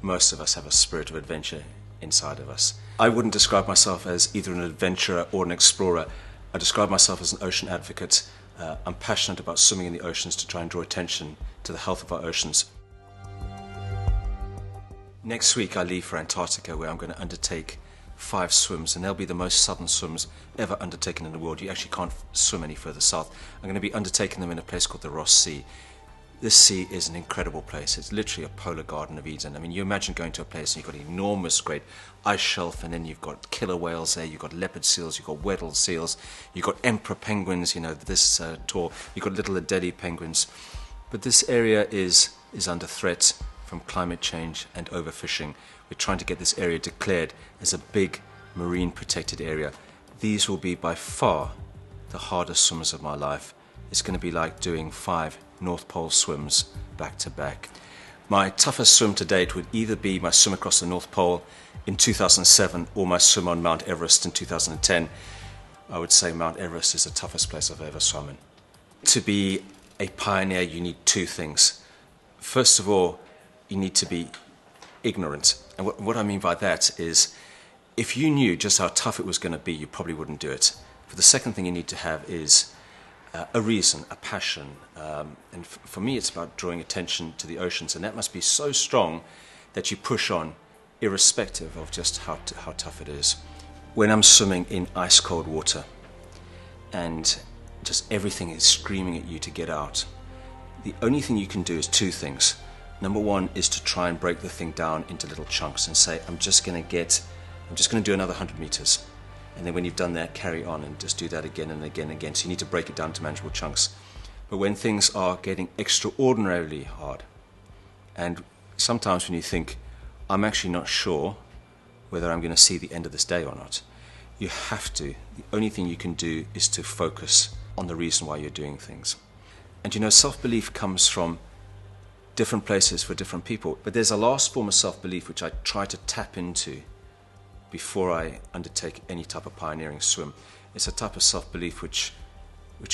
most of us have a spirit of adventure inside of us. I wouldn't describe myself as either an adventurer or an explorer. I describe myself as an ocean advocate. I'm passionate about swimming in the oceans to try and draw attention to the health of our oceans. Next week I leave for Antarctica, where I'm going to undertake 5 swims, and they'll be the most southern swims ever undertaken in the world. You actually can't swim any further south. I'm going to be undertaking them in a place called the Ross Sea. This sea is an incredible place. It's literally a polar garden of Eden. I mean, you imagine going to a place and you've got an enormous great ice shelf, and then you've got killer whales there, you've got leopard seals, you've got Weddell seals, you've got emperor penguins, you know, this tall, you've got little Adelie penguins. But this area is under threat from climate change and overfishing. We're trying to get this area declared as a big marine protected area. These will be by far the hardest swims of my life. It's going to be like doing 5 North Pole swims back to back. My toughest swim to date would either be my swim across the North Pole in 2007 or my swim on Mount Everest in 2010. I would say Mount Everest is the toughest place I've ever swum in. To be a pioneer, you need 2 things. First of all, you need to be ignorant. And what I mean by that is, if you knew just how tough it was going to be, you probably wouldn't do it. But the second thing you need to have is a reason, a passion. And for me, it's about drawing attention to the oceans. And that must be so strong that you push on, irrespective of just how tough it is. When I'm swimming in ice cold water and just everything is screaming at you to get out, the only thing you can do is 2 things. Number 1 is to try and break the thing down into little chunks and say, I'm just going to do another 100 meters. And then when you've done that, carry on and just do that again and again and again. So you need to break it down to manageable chunks. But when things are getting extraordinarily hard, and sometimes when you think, I'm actually not sure whether I'm going to see the end of this day or not, you have to. The only thing you can do is to focus on the reason why you're doing things. And you know, self-belief comes from different places for different people. But there's a last form of self-belief which I try to tap into before I undertake any type of pioneering swim. It's a type of self-belief which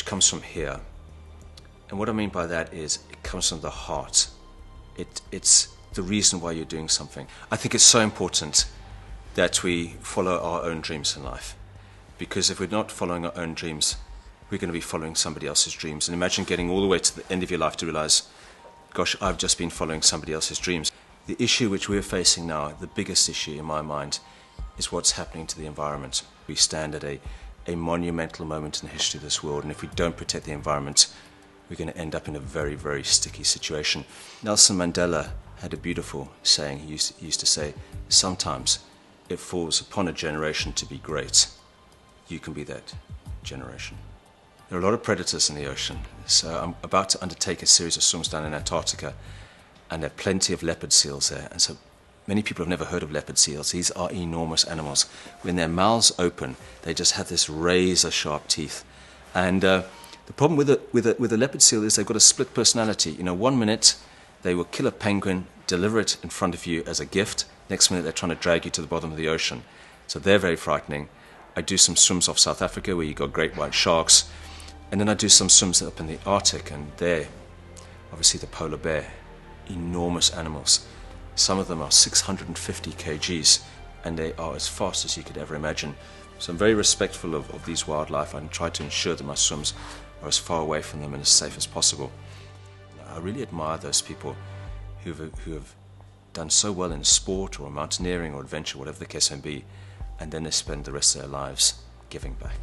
comes from here. And what I mean by that is it comes from the heart. It's the reason why you're doing something. I think it's so important that we follow our own dreams in life. Because if we're not following our own dreams, we're going to be following somebody else's dreams. And imagine getting all the way to the end of your life to realize, gosh, I've just been following somebody else's dreams. The issue which we're facing now, the biggest issue in my mind, is what's happening to the environment. We stand at a monumental moment in the history of this world, and if we don't protect the environment, we're going to end up in a very, very sticky situation. Nelson Mandela had a beautiful saying. He used to say, sometimes it falls upon a generation to be great. You can be that generation. There are a lot of predators in the ocean, so I'm about to undertake a series of swims down in Antarctica, and there are plenty of leopard seals there. And so many people have never heard of leopard seals. These are enormous animals. When their mouths open, they just have this razor-sharp teeth. And the problem with a leopard seal is they've got a split personality. You know, 1 minute they will kill a penguin, deliver it in front of you as a gift. Next minute they're trying to drag you to the bottom of the ocean. So they're very frightening. I do some swims off South Africa where you got great white sharks. And then I do some swims up in the Arctic, and there, obviously the polar bear, enormous animals. Some of them are 650 kgs, and they are as fast as you could ever imagine. So I'm very respectful of these wildlife, and try to ensure that my swims are as far away from them and as safe as possible. I really admire those people who have done so well in sport or mountaineering or adventure, whatever the case may be, and then they spend the rest of their lives giving back.